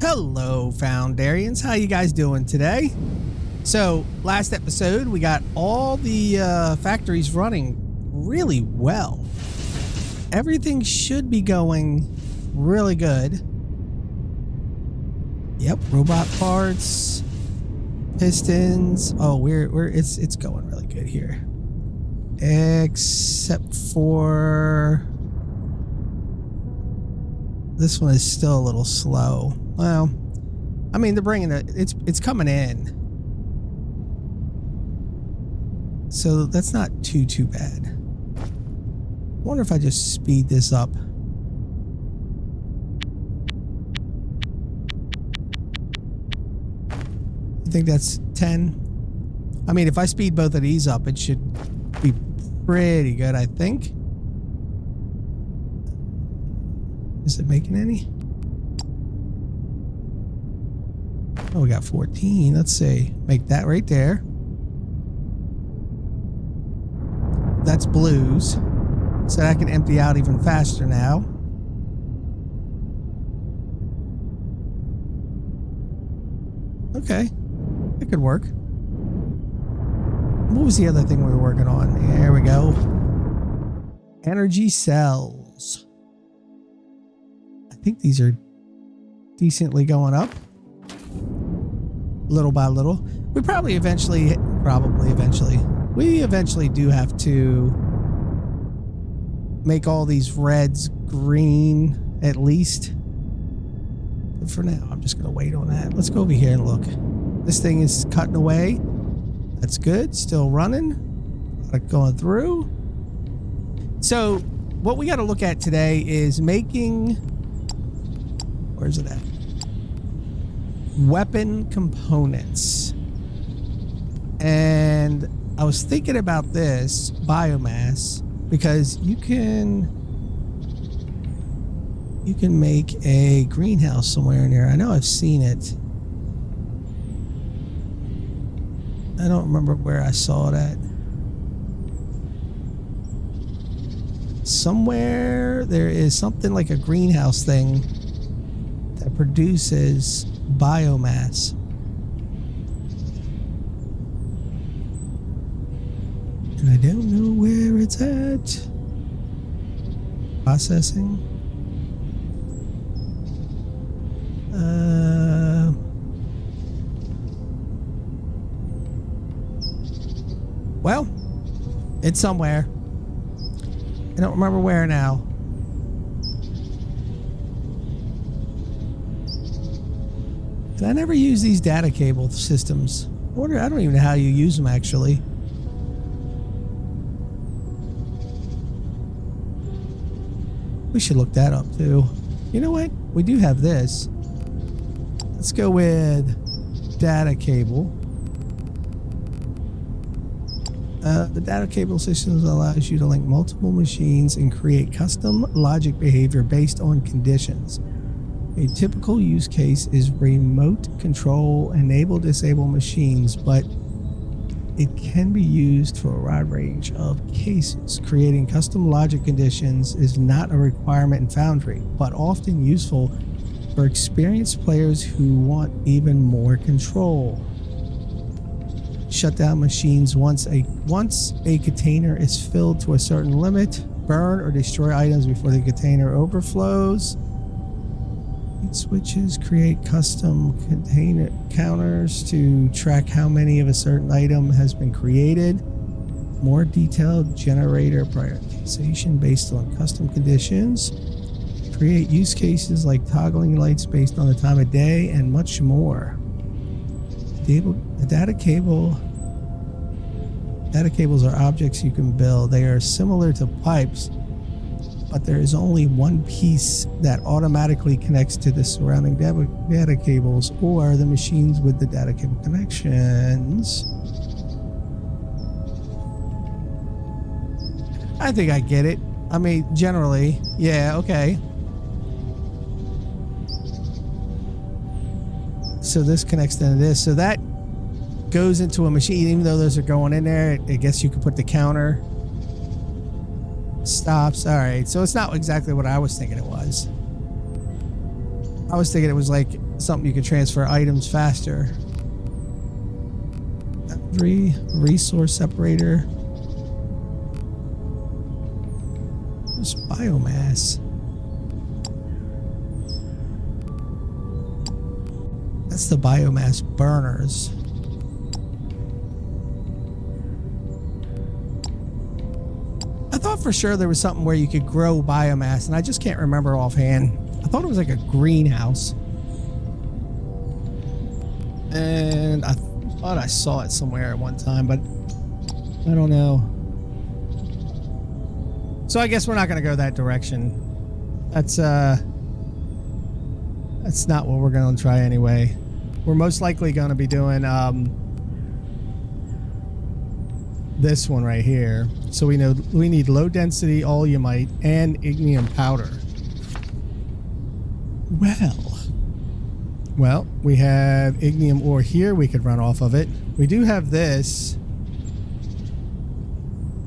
Hello, Foundarians. How you guys doing today? So, last episode, we got all the factories running really well. Everything should be going really good. Yep, robot parts, pistons. Oh, it's going really good here. Except for this one is still a little slow. Well, I mean, they're bringing it. It's coming in, so that's not too bad. I wonder if I just speed this up. I think that's 10. I mean, if I speed both of these up, it should be pretty good, I think. Is it making any? Oh, we got 14. Let's see. Make that right there. That's blues. So that can empty out even faster now. Okay. That could work. What was the other thing we were working on? There we go. Energy cells. I think these are decently going up. Little by little. We probably eventually do have to make all these reds green at least. But for now, I'm just going to wait on that. Let's go over here and look. This thing is cutting away. That's good. Still running. Going through. So what we got to look at today is making... Where's it at? Weapon components. And I was thinking about this biomass because you can make a greenhouse somewhere in here. I know I've seen it. I don't remember where I saw that. Somewhere there is something like a greenhouse thing that produces biomass. And I don't know where it's at. Processing. Well, it's somewhere. I don't remember where now. And I never use these data cable systems. I don't even know how you use them actually. We should look that up too. You know what? We do have this. Let's go with data cable. The data cable systems allows you to link multiple machines and create custom logic behavior based on conditions. A typical use case is remote control enable disable machines, but it can be used for a wide range of cases. Creating custom logic conditions is not a requirement in Foundry, but often useful for experienced players who want even more control. Shut down machines once a container is filled to a certain limit. Burn or destroy items before the container overflows. Switches create custom container counters to track how many of a certain item has been created. More detailed generator prioritization based on custom conditions. Create use cases like toggling lights based on the time of day and much more. The data cables are objects you can build. They are similar to pipes, but there is only one piece that automatically connects to the surrounding data cables or the machines with the data cable connections. I think I get it. I mean, generally, yeah, okay. So this connects into this. So that goes into a machine, even though those are going in there. I guess you could put the counter. Stops. All right. So it's not exactly what I was thinking it was. I was thinking it was like something you could transfer items faster. Resource separator. There's biomass. That's the biomass burners. I thought for sure there was something where you could grow biomass, and I just can't remember offhand. I thought it was like a greenhouse. And I thought I saw it somewhere at one time, but I don't know. So I guess we're not going to go that direction. That's not what we're going to try anyway. We're most likely going to be doing this one right here. So we know we need low density olumite and ignium powder. Well, we have ignium ore here. We could run off of it. We do have this.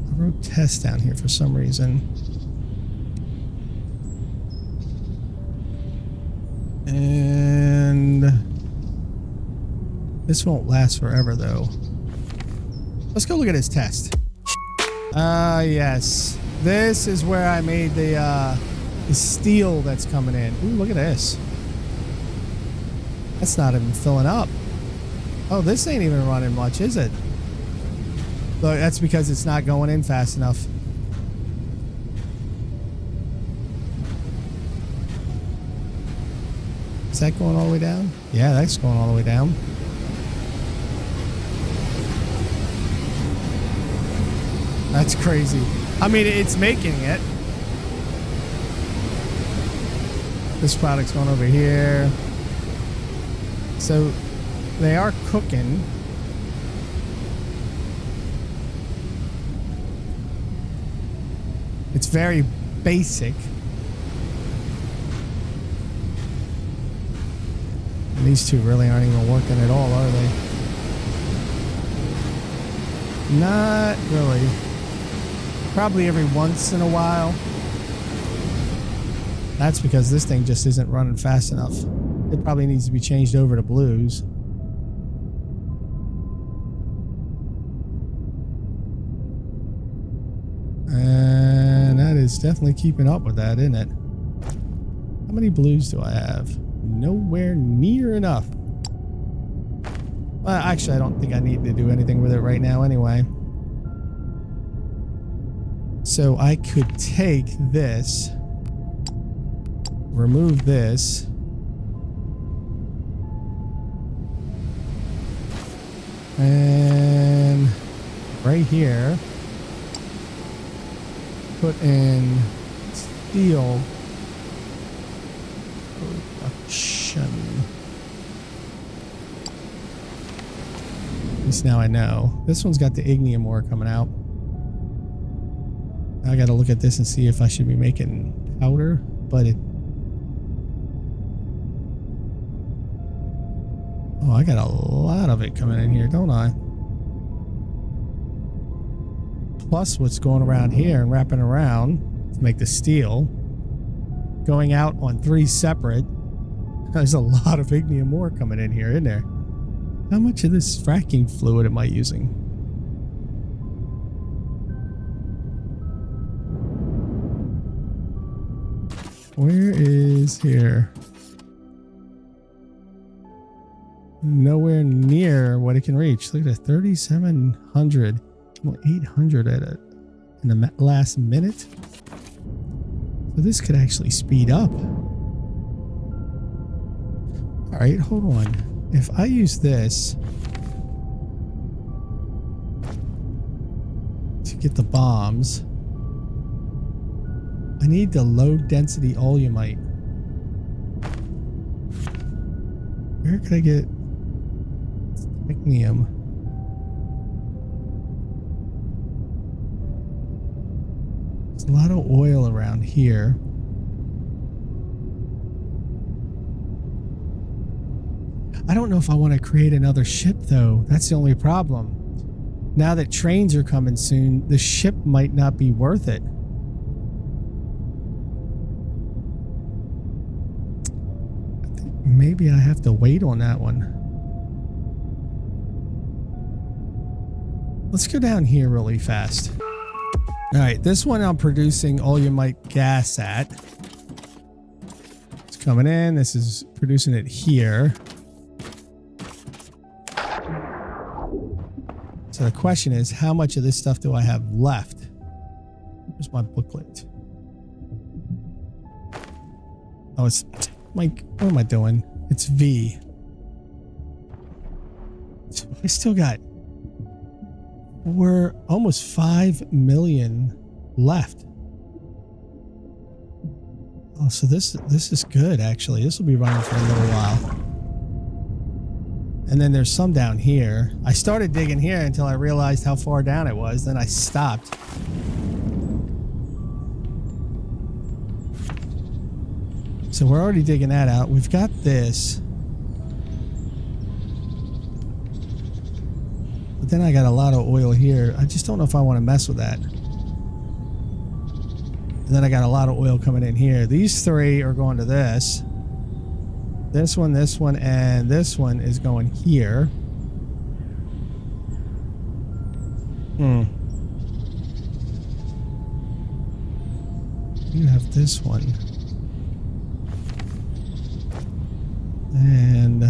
I wrote test down here for some reason. And this won't last forever though. Let's go look at his test. Yes. This is where I made the steel that's coming in. Ooh, look at this. That's not even filling up. Oh, this ain't even running much, is it? Look, that's because it's not going in fast enough. Is that going all the way down? Yeah, that's going all the way down. That's crazy. I mean, it's making it. This product's going over here. So they are cooking. It's very basic. And these two really aren't even working at all, are they? Not really. Probably every once in a while. That's because this thing just isn't running fast enough. It probably needs to be changed over to blues. And that is definitely keeping up with that, isn't it? How many blues do I have? Nowhere near enough. Well, actually, I don't think I need to do anything with it right now anyway. So I could take this, remove this, and right here, put in steel production. At least now I know. This one's got the ignium ore coming out. I gotta look at this and see if I should be making powder, but it... Oh, I got a lot of it coming in here, don't I? Plus what's going around here and wrapping around to make the steel. Going out on 3 separate. There's a lot of ignium ore coming in here, isn't there? How much of this fracking fluid am I using? Where is here? Nowhere near what it can reach. Look at that, 3,700. 800 at it in the last minute. So this could actually speed up. All right, hold on. If I use this to get the bombs, I need the low density olumite. Where could I get ignium? There's a lot of oil around here. I don't know if I want to create another ship though. That's the only problem. Now that trains are coming soon, the ship might not be worth it. I maybe I have to wait on that one. Let's go down here really fast. All right, this one I'm producing olumite gas at. It's coming in. This is producing it here. So the question is, how much of this stuff do I have left? Where's my booklet? Oh, it's like, what am I doing? It's V. So I still got, we're almost 5 million left. Oh, so this is good, actually. This will be running for a little while. And then there's some down here. I started digging here until I realized how far down it was. Then I stopped. So we're already digging that out. We've got this. But then I got a lot of oil here. I just don't know if I want to mess with that. And then I got a lot of oil coming in here. These three are going to this. This one, and this one is going here. You have this one. And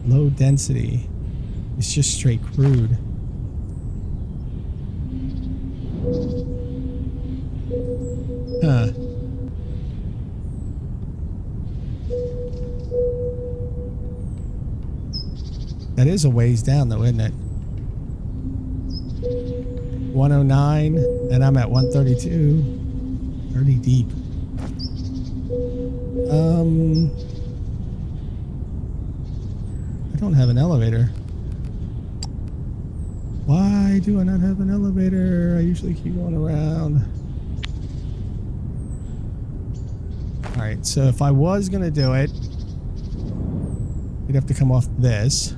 low density. It's just straight crude. Huh. That is a ways down though, isn't it? 109 and I'm at 132. 30 deep. I don't have an elevator. Why do I not have an elevator? I usually keep going around. Alright, so if I was gonna do it, you'd have to come off this.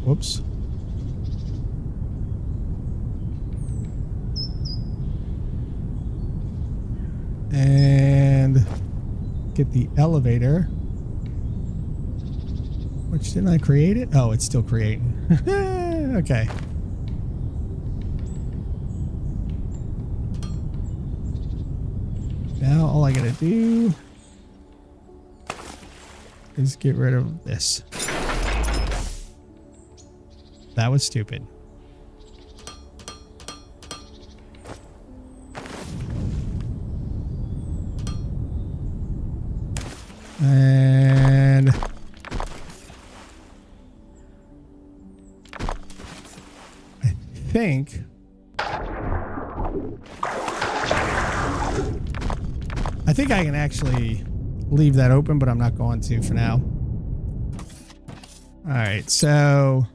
Whoops. And get the elevator. Which, didn't I create it? Oh, it's still creating. Okay. Now all I gotta do is get rid of this. That was stupid. And I think I can actually leave that open, but I'm not going to for now. All right, so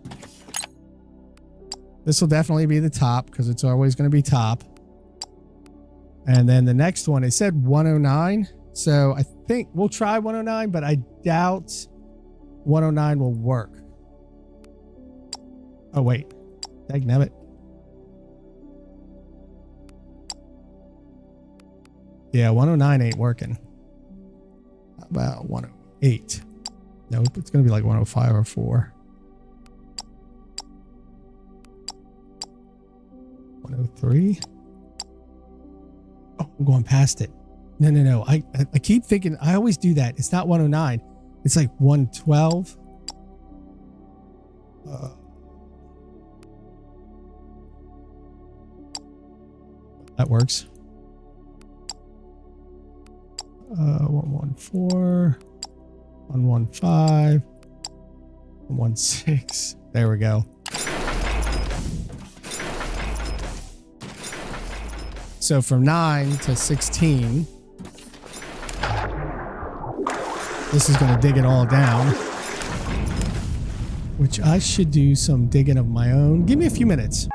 this will definitely be the top because it's always going to be top. And then the next one, it said 109. So I think we'll try 109, but I doubt 109 will work. Oh, wait. Dagnabbit. Yeah, 109 ain't working. How about 108? Nope, it's going to be like 105 or 4. 103. Oh, I'm going past it. No. I keep thinking, I always do that. It's not 109. It's like 112. That works. 114, 115, 116. There we go. So from 9 to 16, this is going to dig it all down, which I should do some digging of my own. Give me a few minutes.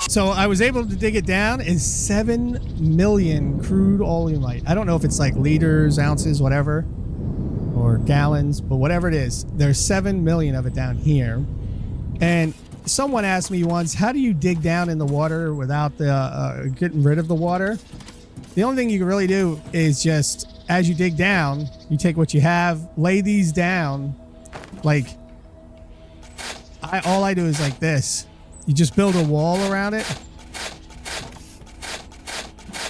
So I was able to dig it down. It's 7 million crude olumite. I don't know if it's like liters, ounces, whatever, or gallons, but whatever it is, there's 7 million of it down here. And someone asked me once, how do you dig down in the water without the getting rid of the water? The only thing you can really do is just, as you dig down, you take what you have, lay these down. Like, all I do is like this. You just build a wall around it.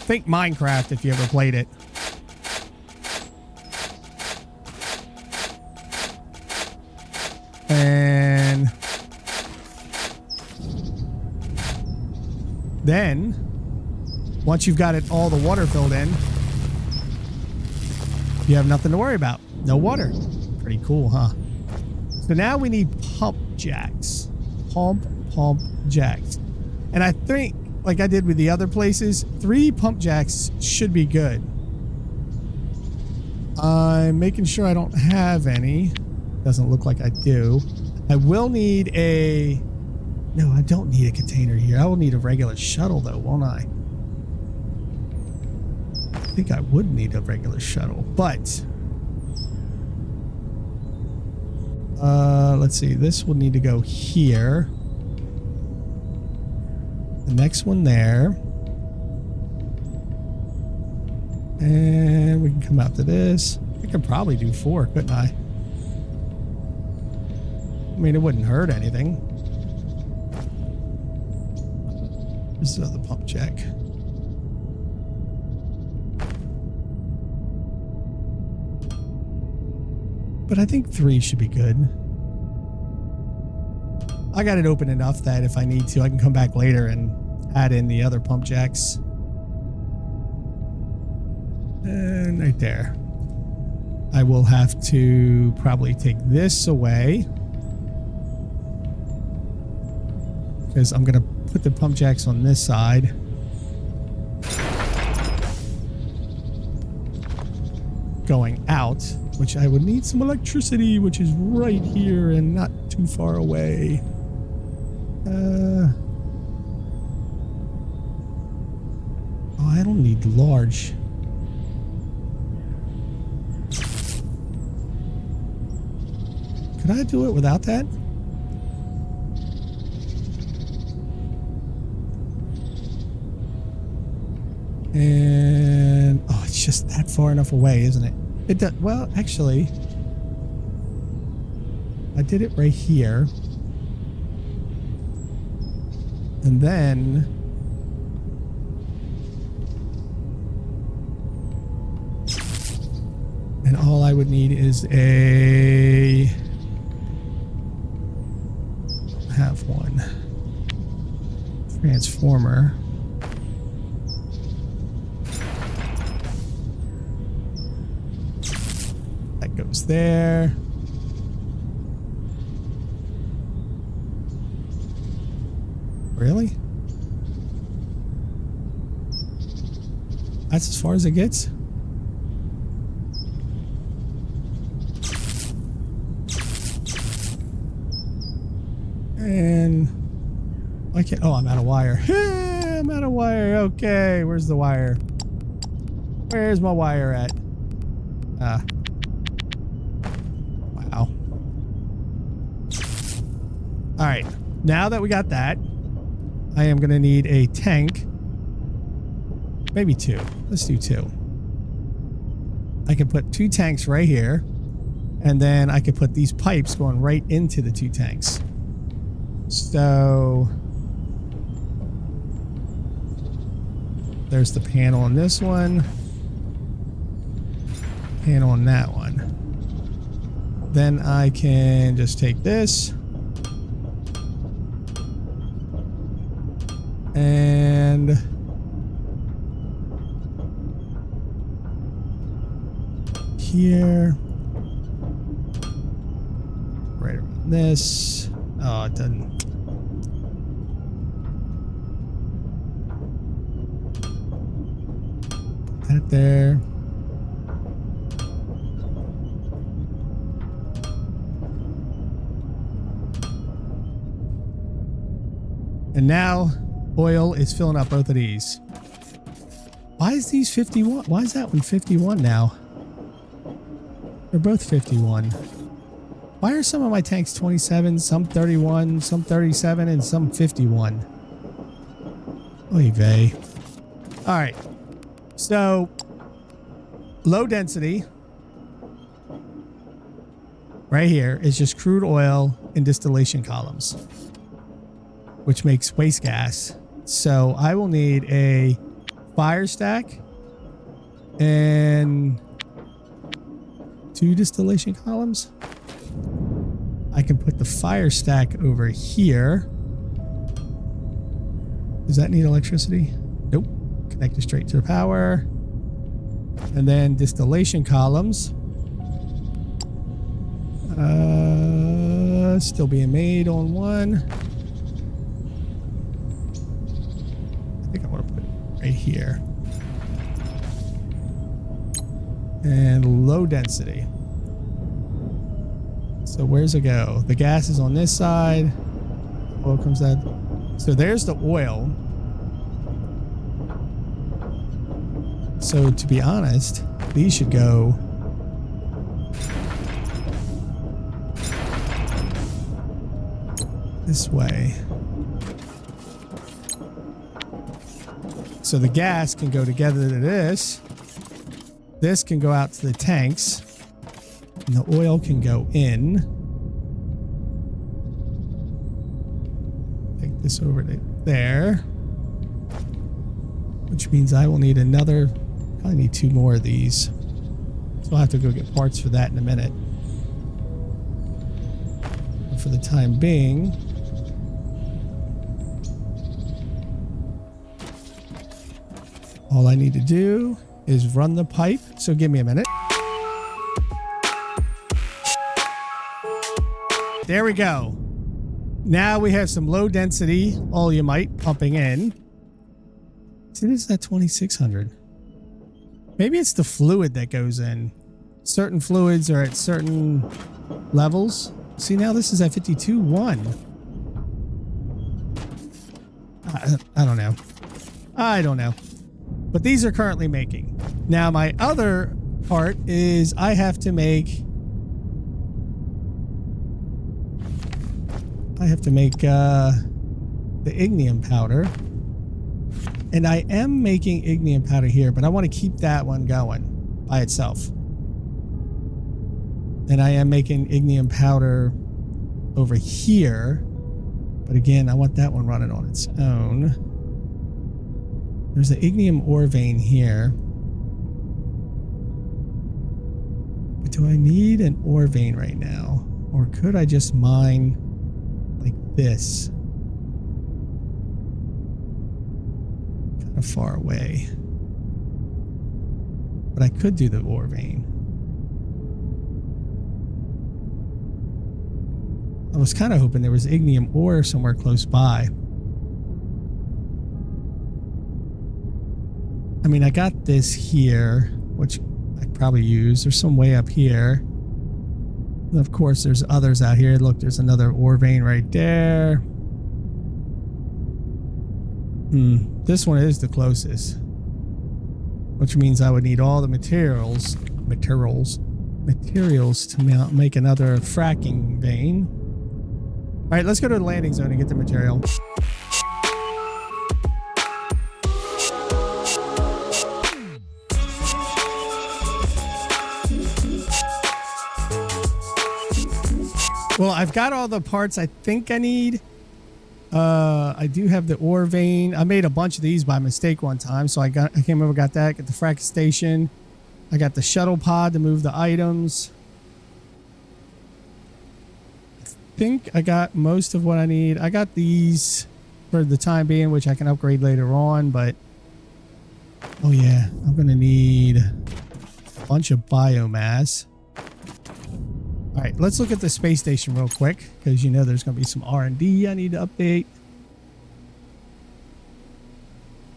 Think Minecraft if you ever played it. And then, once you've got it all the water filled in, you have nothing to worry about. No water. Pretty cool, huh? So now we need pump jacks. Pump jacks. And I think, like I did with the other places, 3 pump jacks should be good. I'm making sure I don't have any. Doesn't look like I do. I will need a... No, I don't need a container here. I will need a regular shuttle though, won't I? I think I would need a regular shuttle, but... let's see. This will need to go here. The next one there. And we can come out to this. I could probably do 4, couldn't I? I mean, it wouldn't hurt anything. This is another pump jack. But I think 3 should be good. I got it open enough that if I need to, I can come back later and add in the other pump jacks. And right there. I will have to probably take this away, because I'm going to put the pump jacks on this side. Going out, which I would need some electricity, which is right here and not too far away. Oh, I don't need large. Could I do it without that? And oh, it's just that far enough away, isn't it? It does. Well, actually, I did it right here, and then all I would need is a have one transformer. Goes there. Really? That's as far as it gets? And I can't. Oh, I'm out of wire. I'm out of wire. Okay, where's the wire? Where's my wire at? Ah. Wow. All right. Now that we got that, I am going to need a tank. Maybe 2. Let's do 2. I can put 2 tanks right here, and then I could put these pipes going right into the 2 tanks. So there's the panel on this one, panel on that one. Then I can just take this and here, right around this. Oh, it doesn't. That there. And now oil is filling up both of these. Why is these 51? Why is that one 51 now? They're both 51. Why are some of my tanks 27, some 31, some 37, and some 51? Oy vey. All right. So, low density right here is just crude oil and distillation columns, which makes waste gas. So I will need a fire stack and 2 distillation columns. I can put the fire stack over here. Does that need electricity? Nope. Connect it straight to the power. And then distillation columns. Still being made on one. I think I want to put it right here. And low density. So where's it go? The gas is on this side. Oil comes out. So there's the oil. So to be honest, these should go this way. So the gas can go together to this. This can go out to the tanks. And the oil can go in. Take this over to there. Which means I will need another, probably need 2 more of these. So I'll have to go get parts for that in a minute. But for the time being, all I need to do is run the pipe. So give me a minute. There we go. Now we have some low density olumite pumping in. See, this is at 2600. Maybe it's the fluid that goes in. Certain fluids are at certain levels. See, now this is at 52.1. I don't know. I don't know. But these are currently making. Now my other part is I have to make the ignium powder. And I am making ignium powder here, but I want to keep that one going by itself. And I am making ignium powder over here. But again, I want that one running on its own. There's an ignium ore vein here. But do I need an ore vein right now? Or could I just mine like this? Kind of far away. But I could do the ore vein. I was kind of hoping there was ignium ore somewhere close by. I mean, I got this here, which I could probably use. There's some way up here. And of course, there's others out here. Look, there's another ore vein right there. This one is the closest. Which means I would need all the materials to make another fracking vein. All right, let's go to the landing zone and get the material. Well, I've got all the parts I think I need. I do have the ore vein. I made a bunch of these by mistake one time, so I came over, got that, got the frack station. I got the shuttle pod to move the items. I think I got most of what I need. I got these for the time being, which I can upgrade later on, but oh yeah, I'm gonna need a bunch of biomass. All right, let's look at the space station real quick, because you know there's going to be some R&D I need to update.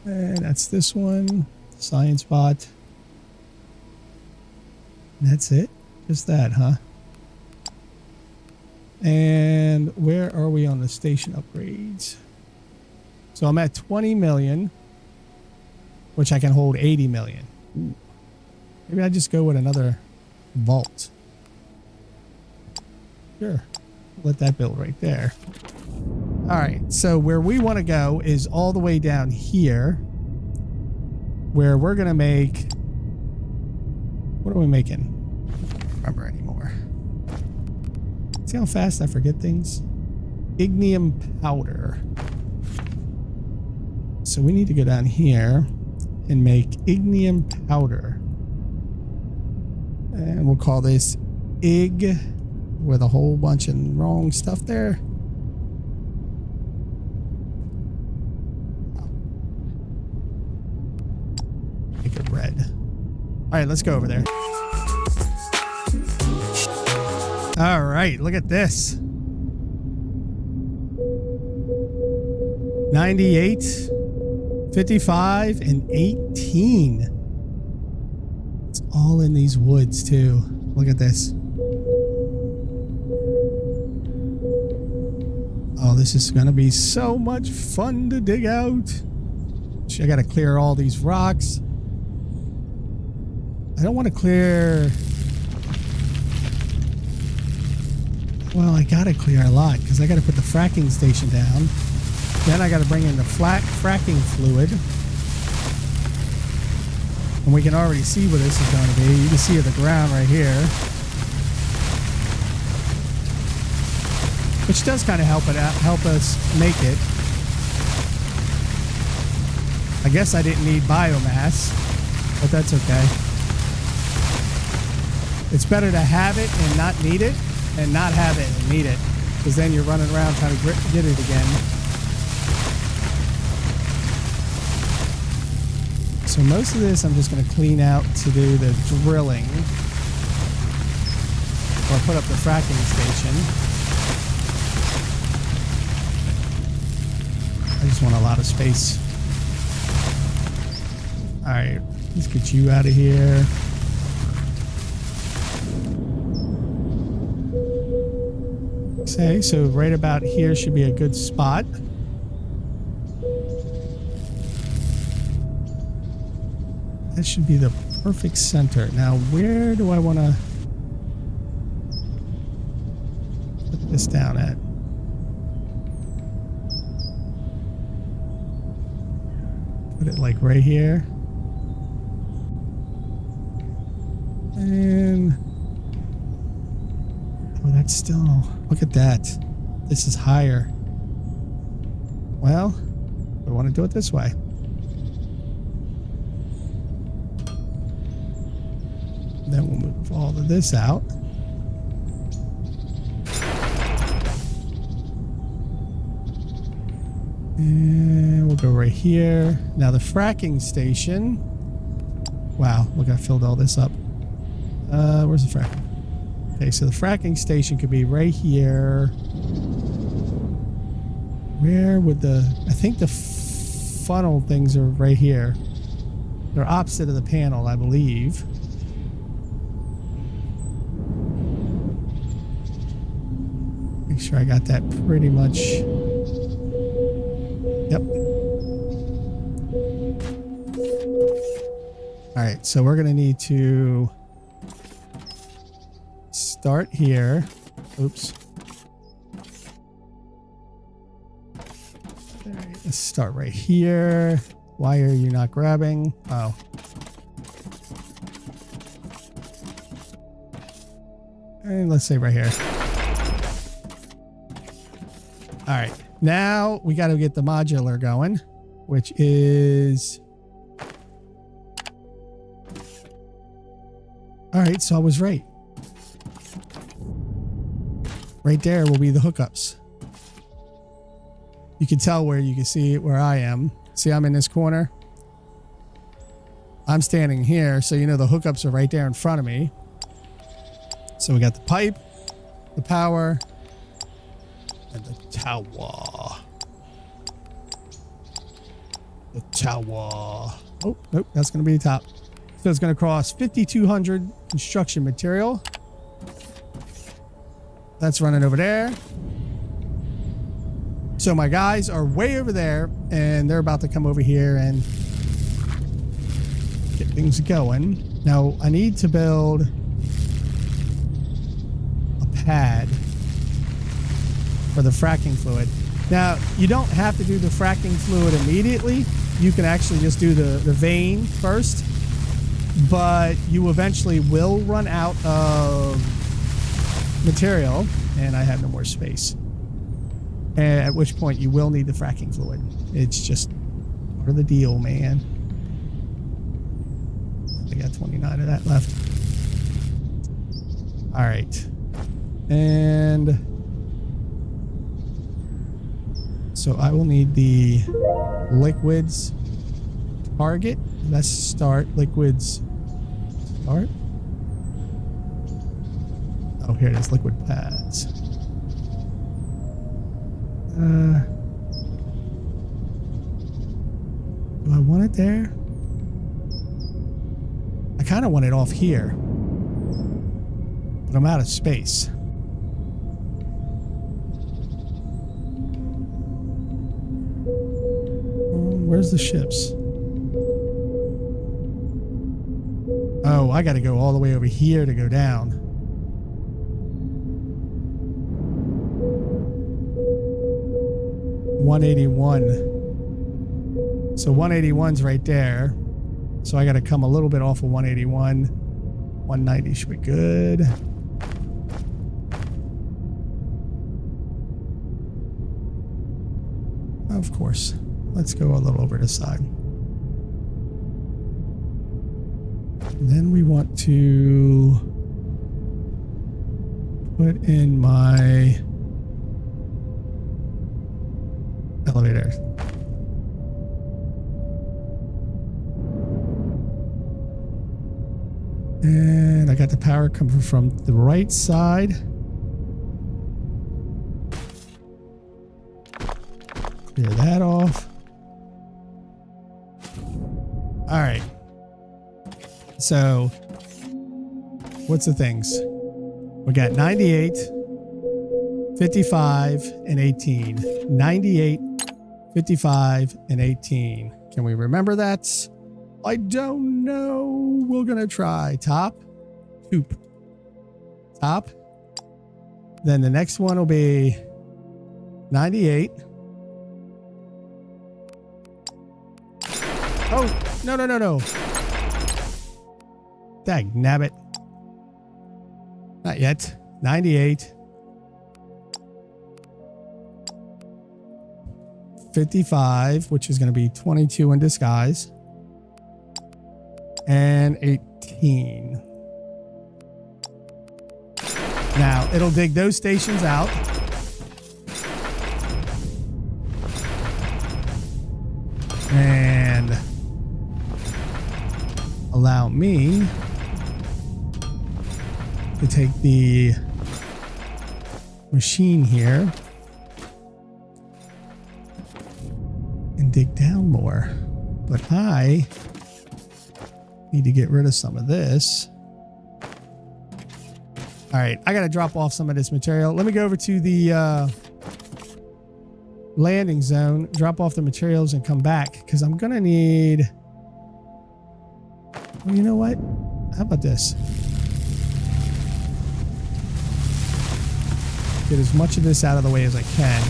And that's this one, science bot. And that's it? Just that, huh? And where are we on the station upgrades? So I'm at 20 million, which I can hold 80 million. Ooh. Maybe I just go with another vault. Sure. Let that build right there. All right. So where we want to go is all the way down here, where we're going to make... What are we making? I don't remember anymore. See how fast I forget things? Ignium powder. So we need to go down here and make ignium powder. And we'll call this IG with a whole bunch of wrong stuff there. Make it red. All right, let's go over there. All right, look at this. 98, 55, and 18. It's all in these woods too. Look at this. Oh, this is going to be so much fun to dig out. I got to clear all these rocks. I don't want to clear... Well, I got to clear a lot because I got to put the fracking station down. Then I got to bring in the fracking fluid. And we can already see what this is going to be. You can see the ground right here. Which does kind of help us make it. I guess I didn't need biomass, but that's okay. It's better to have it and not need it, and not have it and need it, because then you're running around trying to get it again. So most of this I'm just going to clean out to do the drilling, or put up the fracking station. I just want a lot of space. All right, let's get you out of here. Okay, so right about here should be a good spot. That should be the perfect center. Now, where do I want to put this down at? Put it like right here. And... oh, that's still... look at that. This is higher. Well, I want to do it this way. Then we'll move all of this out. And we'll go right here. Now the fracking station. Wow, look, I filled all this up. Where's the fracking? Okay, so the fracking station could be right here. Where would the... I think the funnel things are right here. They're opposite of the panel, I believe. Make sure I got that pretty much... Yep. Alright, so we're going to need to... start here. Oops. All right, let's start right here. Why are you not grabbing? Oh. And let's say right here. All right. Now we got to get the modular going, which is... all right, so I was right. Right there will be the hookups. You can tell where you can see where I am. See, I'm in this corner. I'm standing here, so you know the hookups are right there in front of me. So we got the pipe, the power, and the tower. The tower. Oh, nope, that's going to be the top. So it's going to cost 5,200 construction material. That's running over there. So my guys are way over there, and they're about to come over here and get things going. Now, I need to build a pad for the fracking fluid. Now, you don't have to do the fracking fluid immediately. You can actually just do the vein first, but you eventually will run out of material, and I have no more space. At which point you will need the fracking fluid. It's just part of the deal, man. I got 29 of that left. All right. And so I will need the liquids target. Let's start liquids start. Oh, here it is, liquid pads. Do I want it there? I kind of want it off here, but I'm out of space. Where's the ships? Oh, I got to go all the way over here to go down. $181. So 181's right there. So I got to come a little bit off of 181. 190 should be good. Of course. Let's go a little over the side. And then we want to put in my elevator. And I got the power coming from the right side. Clear that off. All right. So, what's the things? We got 98, 55, and 18. 98, 55, and 18. Can we remember that? I don't know. We're going to try top, toop, top. Then the next one will be 98. Oh, no. Dag nabbit. Not yet. 98. 55, which is going to be 22 in disguise. And 18. Now, it'll dig those stations out. And allow me to take the machine here and dig down more. But I need to get rid of some of this. All right, I got to drop off some of this material. Let me go over to the landing zone, drop off the materials, and come back because I'm going to need... Well, you know what? How about this? Get as much of this out of the way as I can.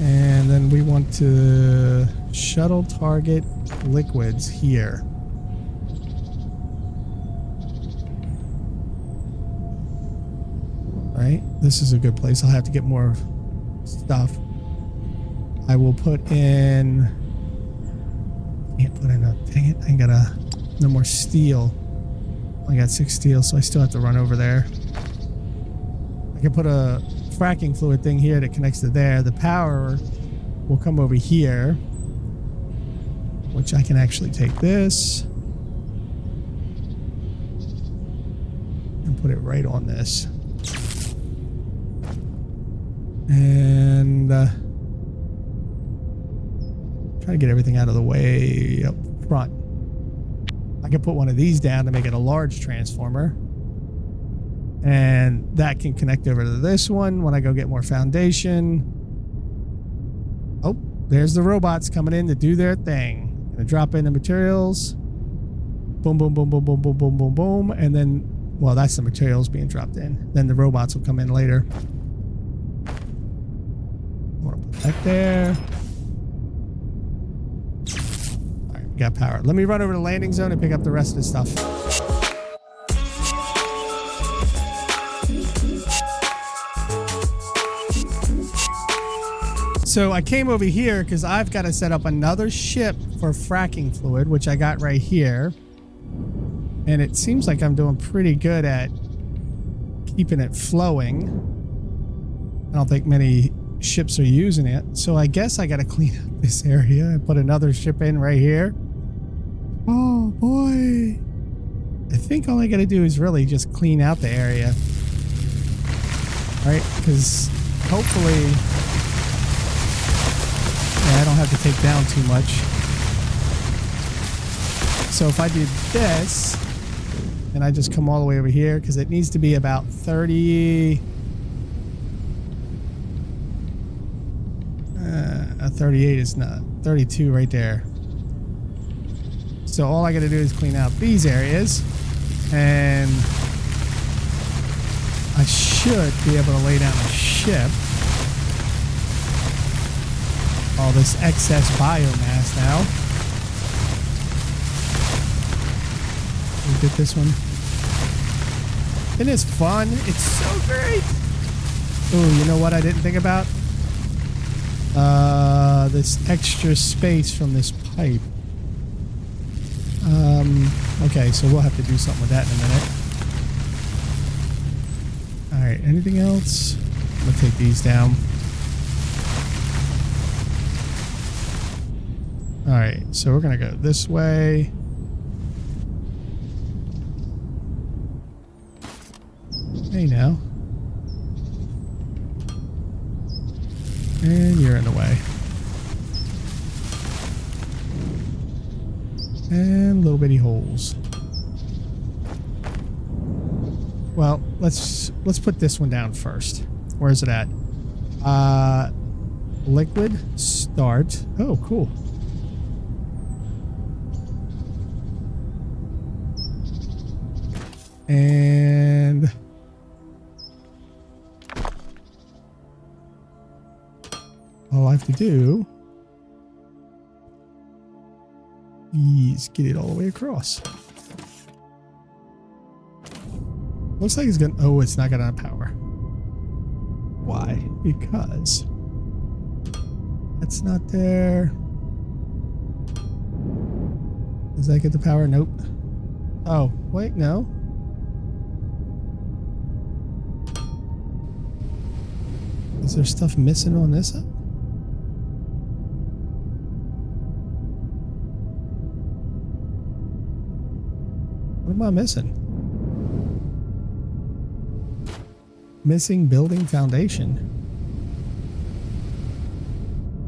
And then we want to shuttle target liquids here. Right? This is a good place. I'll have to get more stuff. I will put in... Can't put in a... Dang it. I ain't got no more steel. I got 6 steel, so I still have to run over there. I can put a fracking fluid thing here that connects to there. The power will come over here, which I can actually take this and put it right on this. And try to get everything out of the way up front. I can put one of these down to make it a large transformer. And that can connect over to this one when I go get more foundation. Oh, there's the robots coming in to do their thing. Gonna drop in the materials. Boom, boom, boom, boom, boom, boom, boom, boom, boom. And then, well, that's the materials being dropped in. Then the robots will come in later. More back there. All right, we got power. Let me run over to the landing zone and pick up the rest of the stuff. So I came over here because I've got to set up another ship for fracking fluid, which I got right here. And it seems like I'm doing pretty good at keeping it flowing. I don't think many ships are using it. So I guess I got to clean up this area and put another ship in right here. Oh boy. I think all I got to do is really just clean out the area. Right? Because hopefully... I don't have to take down too much. So if I did this, and I just come all the way over here, because it needs to be about 30... 38 is not. 32 right there. So all I got to do is clean out these areas, and I should be able to lay down a ship. All this excess biomass now. We did this one. It is fun. It's so great. Oh, you know what I didn't think about? This extra space from this pipe. Okay, so we'll have to do something with that in a minute. All right, anything else? I'm gonna take these down. All right, so we're gonna go this way. Hey now. And you're in the way. And little bitty holes. Well, let's put this one down first. Where is it at? Liquid start. Oh, cool. And all I have to do is get it all the way across. Looks like it's gonna, oh, it's not gonna power. Why? Because that's not there. Does that get the power? Nope. Oh, wait, no. Is there stuff missing on this side? What am I missing? Missing building foundation.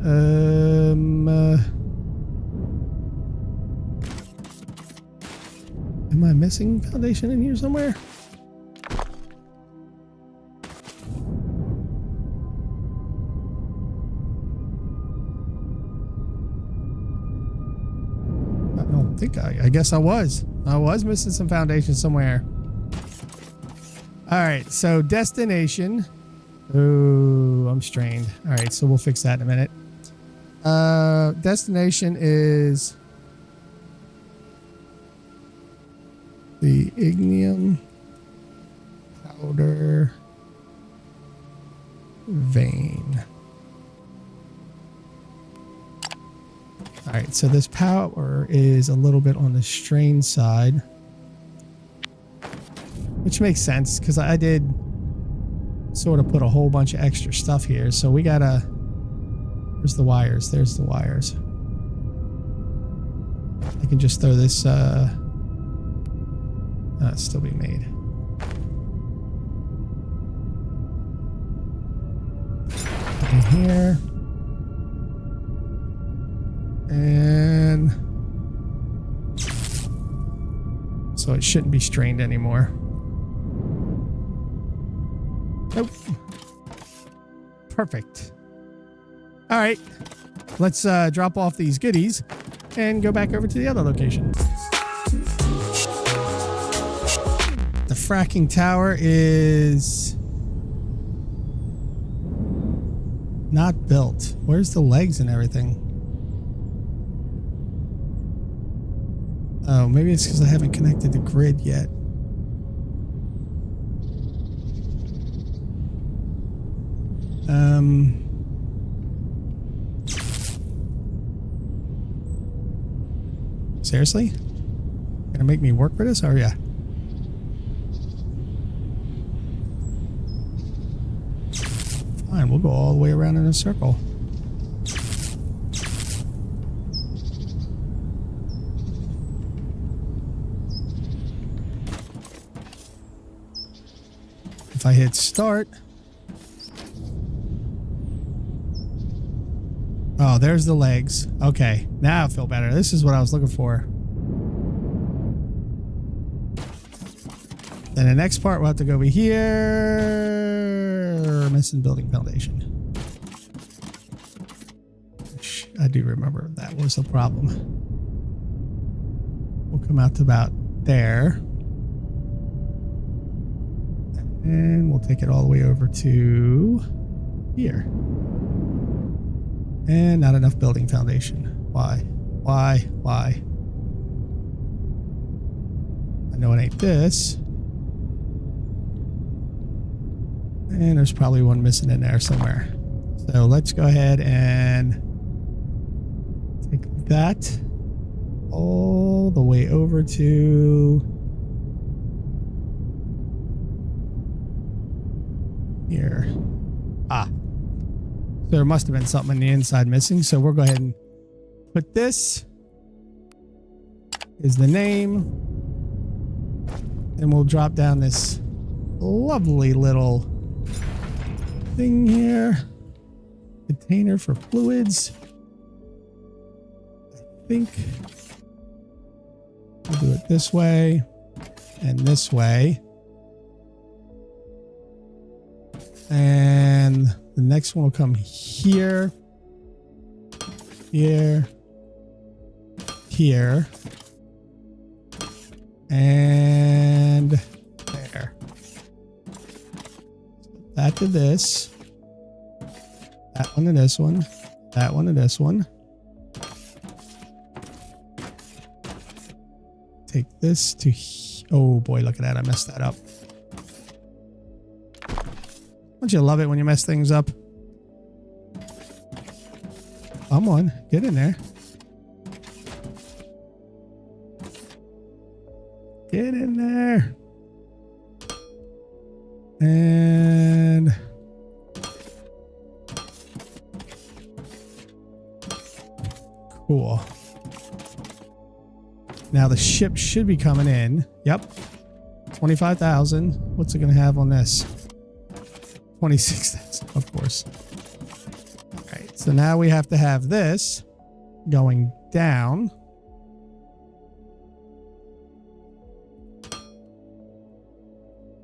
Am I missing foundation in here somewhere? I guess I was missing some foundation somewhere. All right, so destination. Oh, I'm strained. All right, so we'll fix that in a minute. Destination is the ignium powder vein. All right, so this power is a little bit on the strain side, which makes sense because I did sort of put a whole bunch of extra stuff here. So we gotta, where's the wires? There's the wires. I can just throw this, it's still being made. In here. And so it shouldn't be strained anymore. Nope. Perfect. All right, let's drop off these goodies and go back over to the other location. fracking tower is not built. Where's the legs and everything? Oh, maybe it's because I haven't connected the grid yet. Seriously? Gonna make me work for this? Oh, yeah. Fine, we'll go all the way around in a circle. If I hit start. Oh, there's the legs. Okay, now I feel better. This is what I was looking for. Then the next part, we'll have to go over here. Missing building foundation. Which I do remember that was a problem. We'll come out to about there. And we'll take it all the way over to here. And not enough building foundation. Why? Why? I know it ain't this. And there's probably one missing in there somewhere. So let's go ahead and take that all the way over to here. Ah. There must have been something on the inside missing, so we'll go ahead and put this is the name, and we'll drop down this lovely little thing here. Container for fluids. I think we'll do it this way and this way. And the next one will come here, here, here, and there. So that to this, that one to this one, that one to this one. Take this to, oh boy, look at that, I messed that up. Don't you love it when you mess things up? Come on, get in there. Get in there. And cool. Now the ship should be coming in. Yep. 25,000. What's it going to have on this? 26,000, of course. All right, so now we have to have this going down.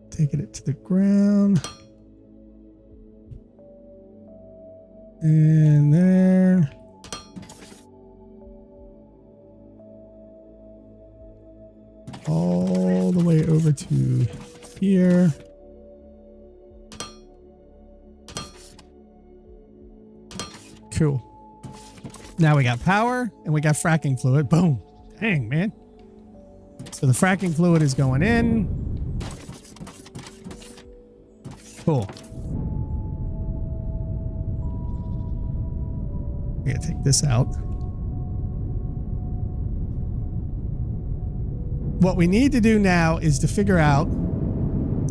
Taking it to the ground. And there. All the way over to here. Cool. Now we got power and we got fracking fluid. Boom. Dang, man. So the fracking fluid is going in. Cool. We gotta take this out. What we need to do now is to figure out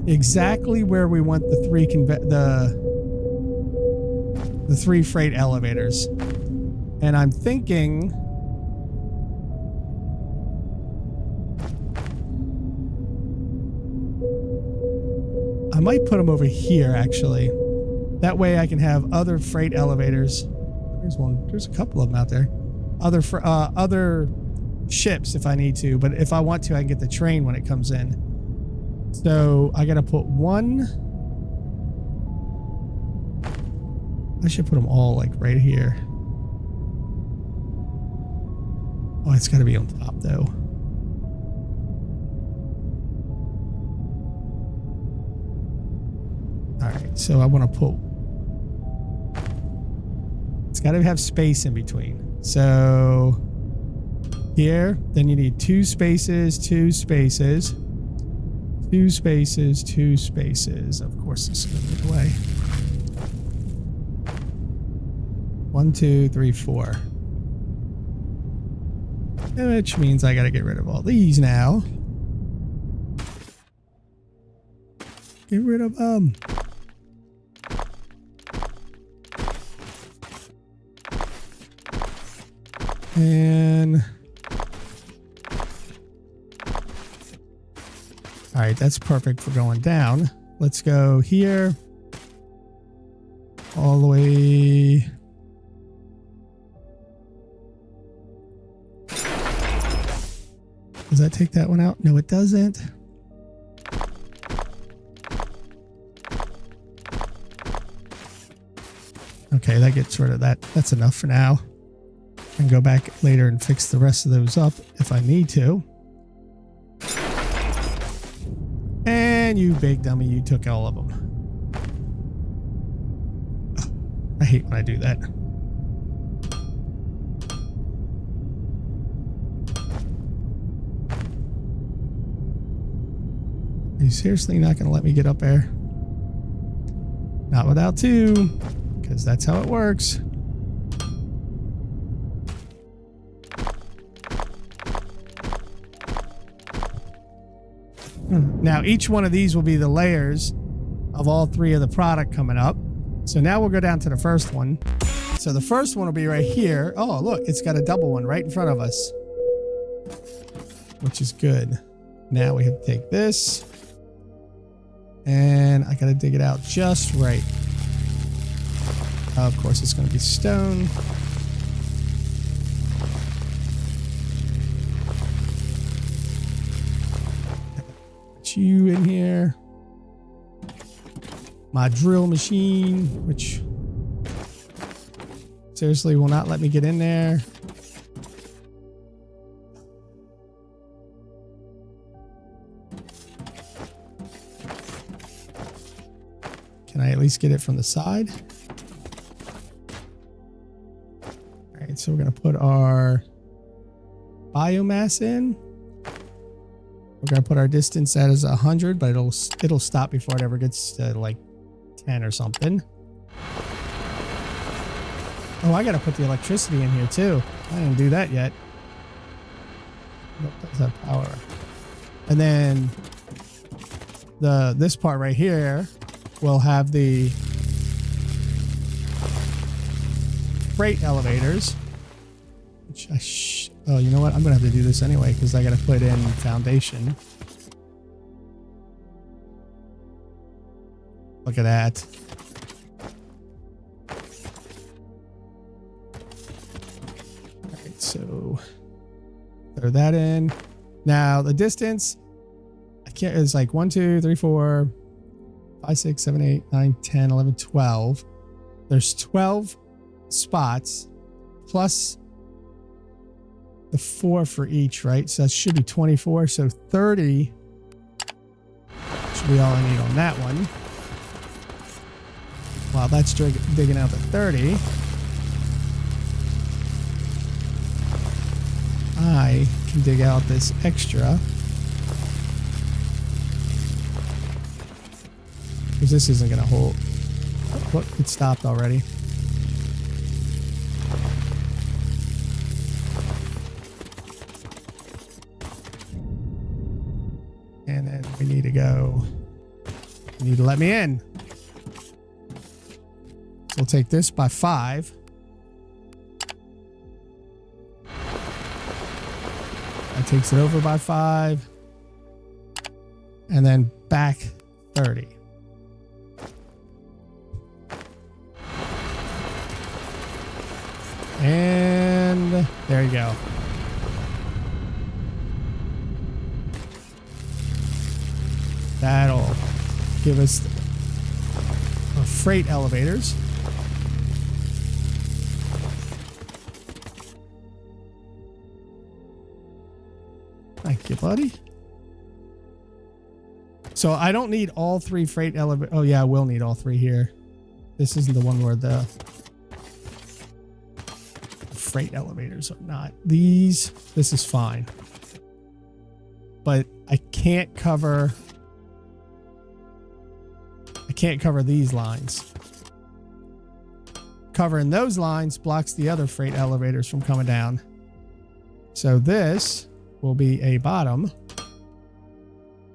exactly where we want the three freight elevators. And I'm thinking I might put them over here, actually. That way I can have other freight elevators. There's one. There's a couple of them out there. Other ships if I need to, but if I want to, I can get the train when it comes in. So I gotta put one. I should put them all like right here. Oh, it's got to be on top though. All right, so I want to put, it's got to have space in between. So here, then you need 2 spaces, 2 spaces, 2 spaces, 2 spaces. Of course, this is going to be the way. 1, 2, 3, 4. Which means I got to get rid of all these now. Get rid of them. And all right, that's perfect for going down. Let's go here all the way. Does that take that one out? No, it doesn't. Okay, that gets rid of that. That's enough for now. I can go back later and fix the rest of those up if I need to. And you big dummy, you took all of them. I hate when I do that. Are you seriously not going to let me get up there? Not without 2, because that's how it works. Now, each one of these will be the layers of all 3 of the product coming up. So now we'll go down to the first one. So the first one will be right here. Oh, look, it's got a double one right in front of us, which is good. Now we have to take this, and I got to dig it out just right. Of course, it's going to be stone. Put you in here. My drill machine, which seriously will not let me get in there. Can I at least get it from the side? All right, so we're going to put our biomass in. We're going to put our distance as 100, but it'll stop before it ever gets to like 10 or something. Oh, I got to put the electricity in here too. I didn't do that yet. Nope, does have power. And then this part right here will have the freight elevators, which oh, you know what? I'm gonna have to do this anyway because I got to put in foundation. Look at that. All right, so throw that in. Now the distance, I can't. It's like 1, 2, 3, 4, 5, 6, 7, 8, 9, 10, 11, 12. There's 12 spots plus the 4 for each, right? So that should be 24. So 30 should be all I need on that one. While that's digging out the 30, I can dig out this extra. Because this isn't going to hold. What? It stopped already. And then we need to go. You need to let me in. So we'll take this by 5. That takes it over by 5. And then back 30. And there you go. That'll give us our freight elevators. Thank you, buddy. So I don't need all 3 freight elevators. Oh yeah, I will need all 3 here. This isn't the one where the freight elevators are not. This is fine. But I can't cover these lines. Covering those lines blocks the other freight elevators from coming down. So this will be a bottom.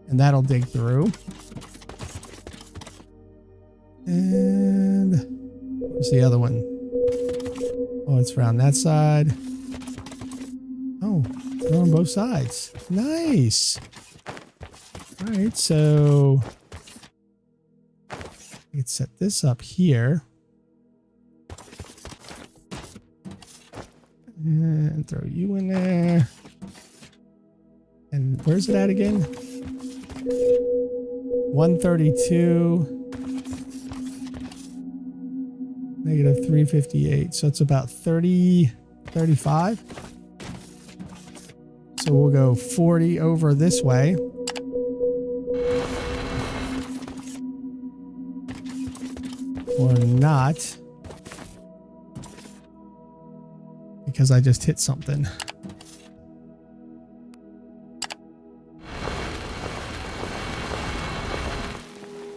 And that'll dig through. And where's the other one? Oh, it's around that side. Oh, they're on both sides. Nice. All right, so I can set this up here. And throw you in there. And where's it at again? 132. Negative 358. So it's about 35. So we'll go 40 over this way. Or not. Because I just hit something.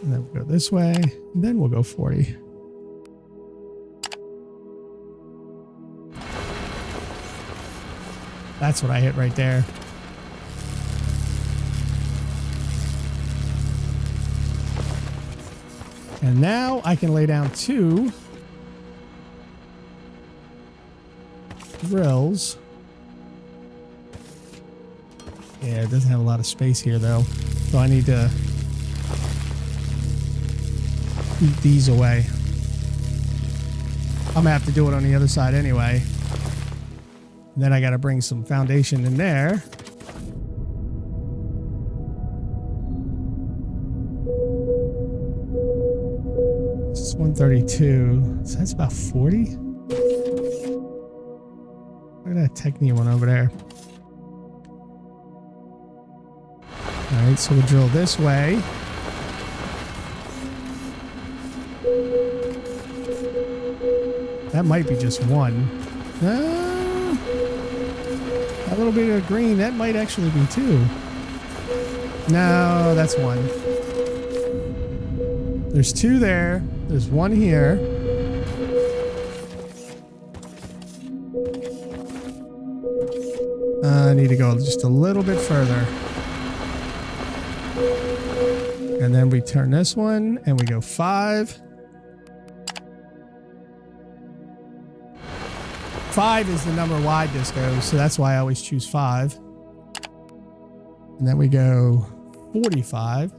And then we'll go this way. And then we'll go 40. That's what I hit right there. And now I can lay down 2 drills. Yeah, it doesn't have a lot of space here though. So I need to eat these away. I'm gonna have to do it on the other side anyway. And then I got to bring some foundation in there. This is 132. So that's about 40. Look at that Techni one over there. All right, so we'll drill this way. That might be just one. A little bit of green, that might actually be 2. No, that's 1. There's 2 there. There's 1 here. I need to go just a little bit further. And then we turn this one and we go 5. 5 is the number wide this goes, so that's why I always choose 5. And then we go 45.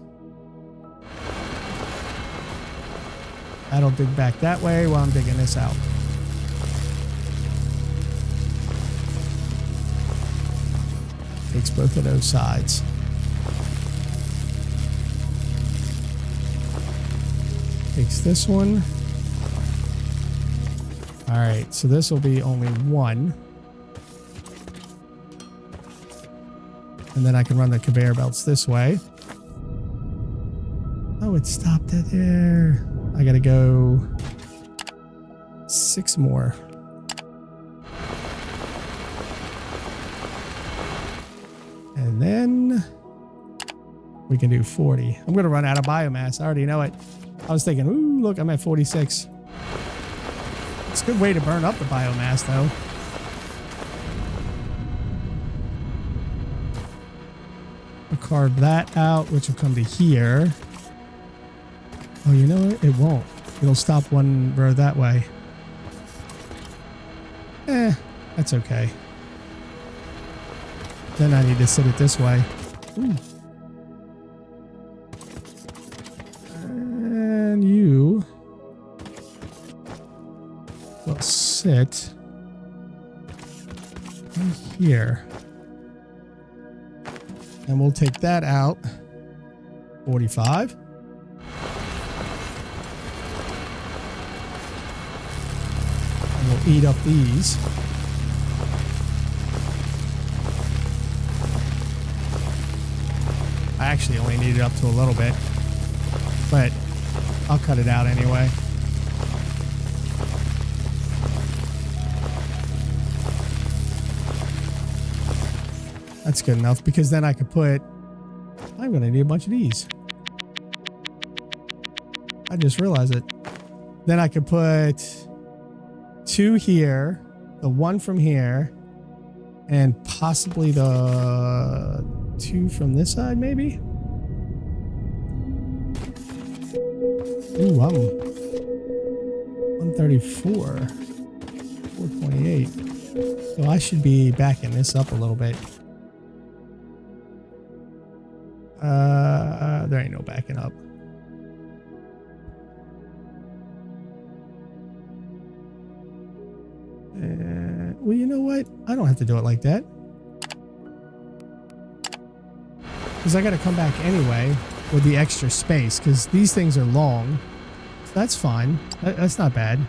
That'll dig back that way while I'm digging this out. Takes both of those sides. Takes this one. All right, so this will be only 1. And then I can run the conveyor belts this way. Oh, it stopped it there. I gotta go 6 more. And then we can do 40. I'm gonna run out of biomass. I already know it. I was thinking, ooh, look, I'm at 46. It's a good way to burn up the biomass, though. I'll carve that out, which will come to here. Oh, you know what? It won't. It'll stop 1 row that way. That's okay. Then I need to sit it this way. Ooh. And you will sit in here. And we'll take that out. 45. And we'll eat up these. I actually only need it up to a little bit, but I'll cut it out anyway. That's good enough, because then I could put, I'm going to need a bunch of these. I just realized it. Then I could put 2 here, the 1 from here, and possibly the 2 from this side, maybe? Ooh, I'm 134, 428. So I should be backing this up a little bit. There ain't no backing up. Well, you know what? I don't have to do it like that, because I got to come back anyway with the extra space, because these things are long. So that's fine. That's not bad.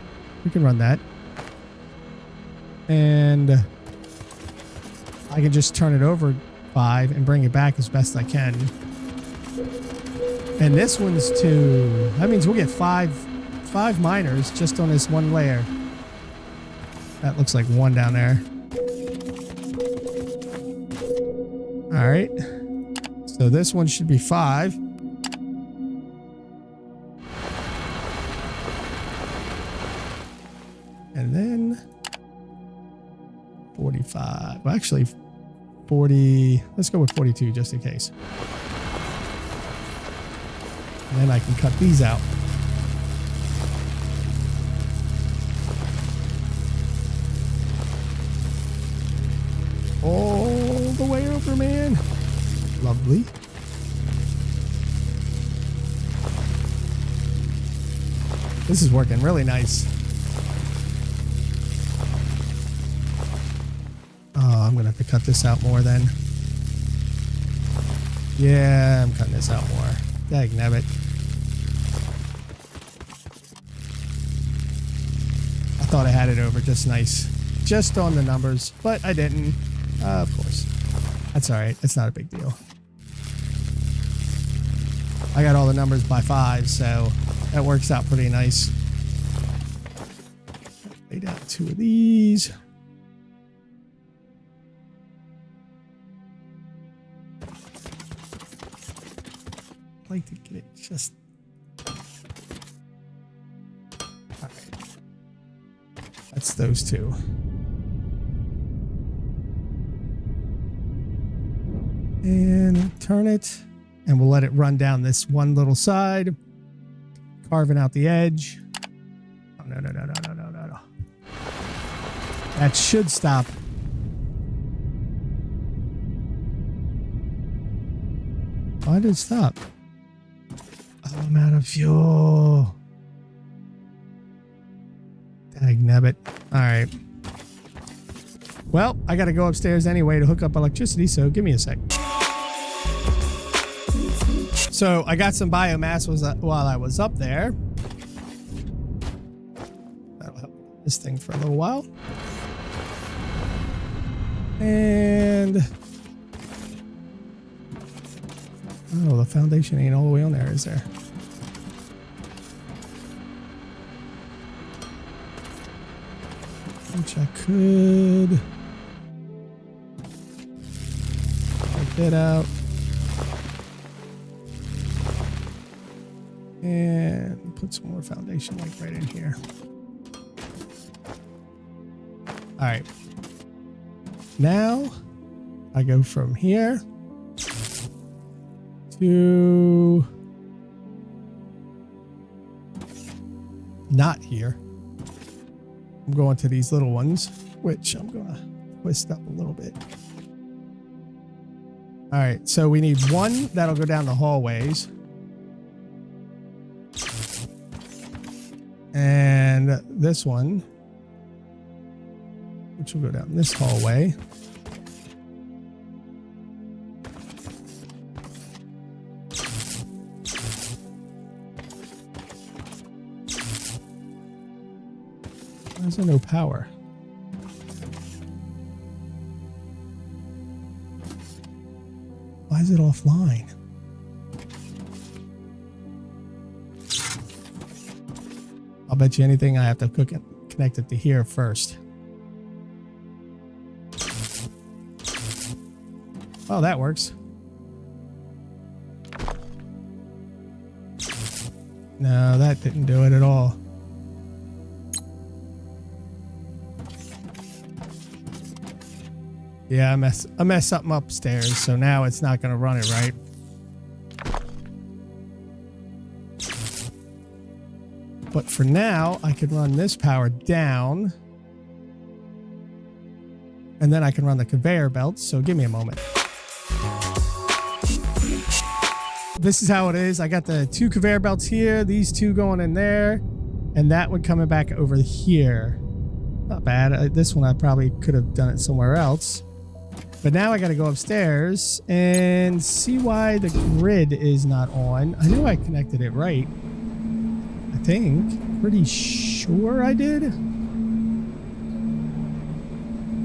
We can run that. And I can just turn it over 5 and bring it back as best I can. And this one's 2. That means we'll get 5 miners just on this one layer. That looks like 1 down there. All right. So this one should be 5. And then 45. Well, actually 40. Let's go with 42 just in case. And then I can cut these out. All the way over, man. Lovely. This is working really nice. Oh, I'm going to have to cut this out more then. Yeah, I'm cutting this out more. Dagnabbit. I thought I had it over just nice. Just on the numbers, but I didn't. Of course. That's alright. It's not a big deal. I got all the numbers by 5, so that works out pretty nice. Lay down 2 of these. I'd like to get it just... Alright. That's those 2. And turn it, and we'll let it run down this one little side, carving out the edge. Oh, no. That should stop. Why did it stop? Oh, I'm out of fuel. Dagnabbit. All right. Well, I got to go upstairs anyway to hook up electricity, so give me a sec. So I got some biomass while I was up there. That'll help this thing for a little while. And... oh, the foundation ain't all the way on there, is there? Which I could... take that out. And put some more foundation like right in here. All right. Now I go from here to not here. I'm going to these little ones, which I'm going to twist up a little bit. All right. So we need 1 that'll go down the hallways. And this one, which will go down this hallway. Why is there no power? Why is it offline? I'll bet you anything I have to connect it to here first. Oh, that works. No, that didn't do it at all. Yeah, I messed something upstairs, so now it's not going to run it right. But for now, I could run this power down. And then I can run the conveyor belt, so give me a moment. This is how it is. I got the 2 conveyor belts here, these 2 going in there, and that one coming back over here. Not bad. This one I probably could have done it somewhere else. But now I got to go upstairs and see why the grid is not on. I know I connected it right. I think. Pretty sure I did.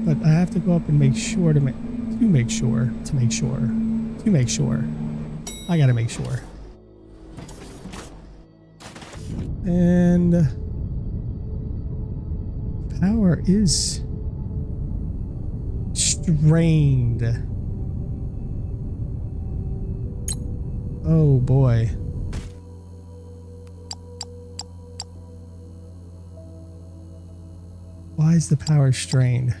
But I have to go up and make sure to make sure. I got to make sure. And power is strained. Oh boy. Why is the power strained?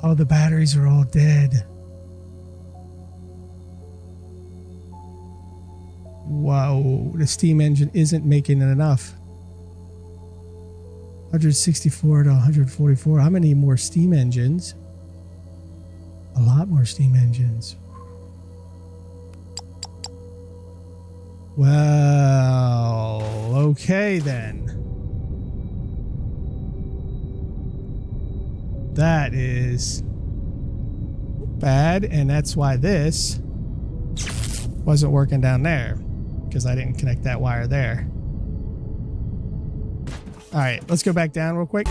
Oh, the batteries are all dead. Wow, the steam engine isn't making it enough. 164 to 144. I'm gonna need more steam engines. A lot more steam engines. Well, okay then. That is bad, and that's why this wasn't working down there, because I didn't connect that wire there. All right, let's go back down real quick.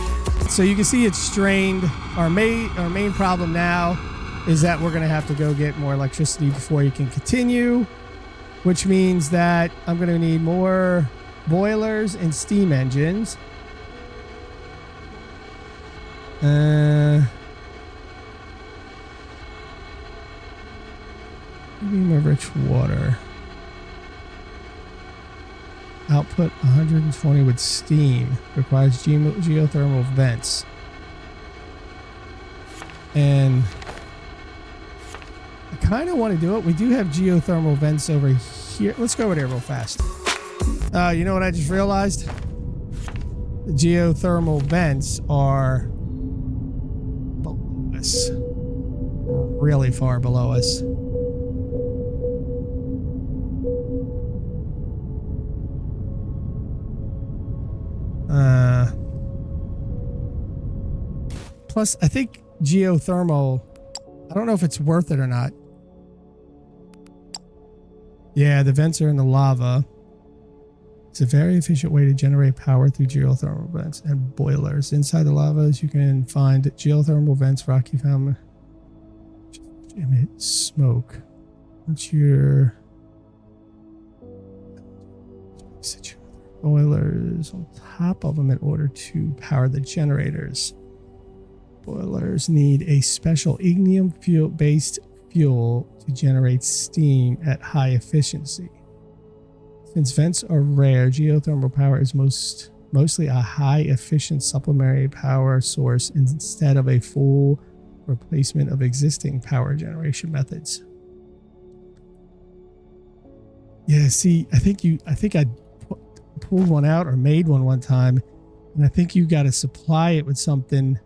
So you can see it's strained. Our main problem now is that we're going to have to go get more electricity before you can continue, which means that I'm going to need more boilers and steam engines. Medium or rich water. Output 120 with steam. Requires geothermal vents. And I kind of want to do it. We do have geothermal vents over here. Let's go over there real fast. You know what I just realized? The geothermal vents are below us. Really far below us. Plus, I think geothermal, I don't know if it's worth it or not. Yeah, the vents are in the lava. It's a very efficient way to generate power through geothermal vents and boilers. Inside the lavas, you can find geothermal vents, rocky fountain, emit smoke. Once you're boilers on top of them in order to power the generators. Boilers need a special ignium based fuel to generate steam at high efficiency. Since vents are rare, geothermal power is mostly a high efficient supplementary power source instead of a full replacement of existing power generation methods. Yeah, see, I think I pulled one out or made one time, and I think you got to supply it with something,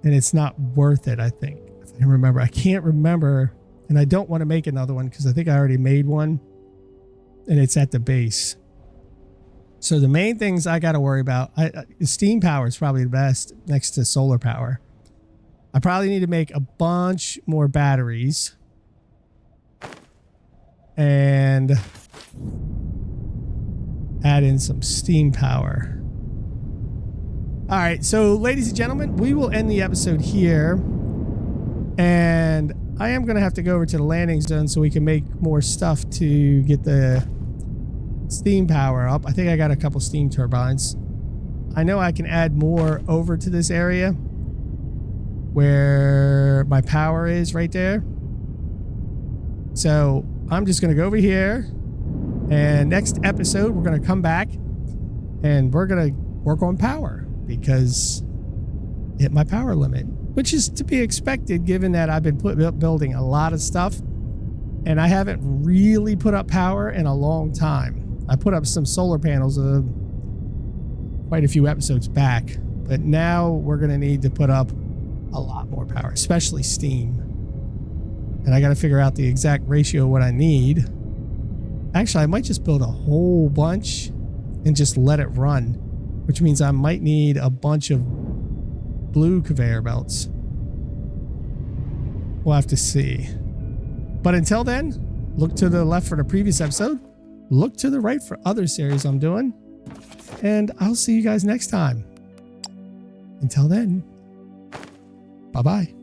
and it's not worth it. I think, if I remember, I can't remember, and I don't want to make another one because I think I already made one, and it's at the base. So the main things I got to worry about, steam power is probably the best next to solar power. I probably need to make a bunch more batteries and add in some steam power. All right, so ladies and gentlemen, we will end the episode here, and I am going to have to go over to the landing zone so we can make more stuff to get the steam power up. I think I got a couple steam turbines. I know I can add more over to this area where my power is right there. So I'm just going to go over here, and next episode we're going to come back and we're going to work on power because I hit my power limit, which is to be expected given that I've been building a lot of stuff and I haven't really put up power in a long time. I put up some solar panels quite a few episodes back, but now we're going to need to put up a lot more power, especially steam. And I got to figure out the exact ratio of what I need. Actually, I might just build a whole bunch and just let it run, which means I might need a bunch of blue conveyor belts. We'll have to see. But until then, look to the left for the previous episode. Look to the right for other series I'm doing. And I'll see you guys next time. Until then, bye-bye.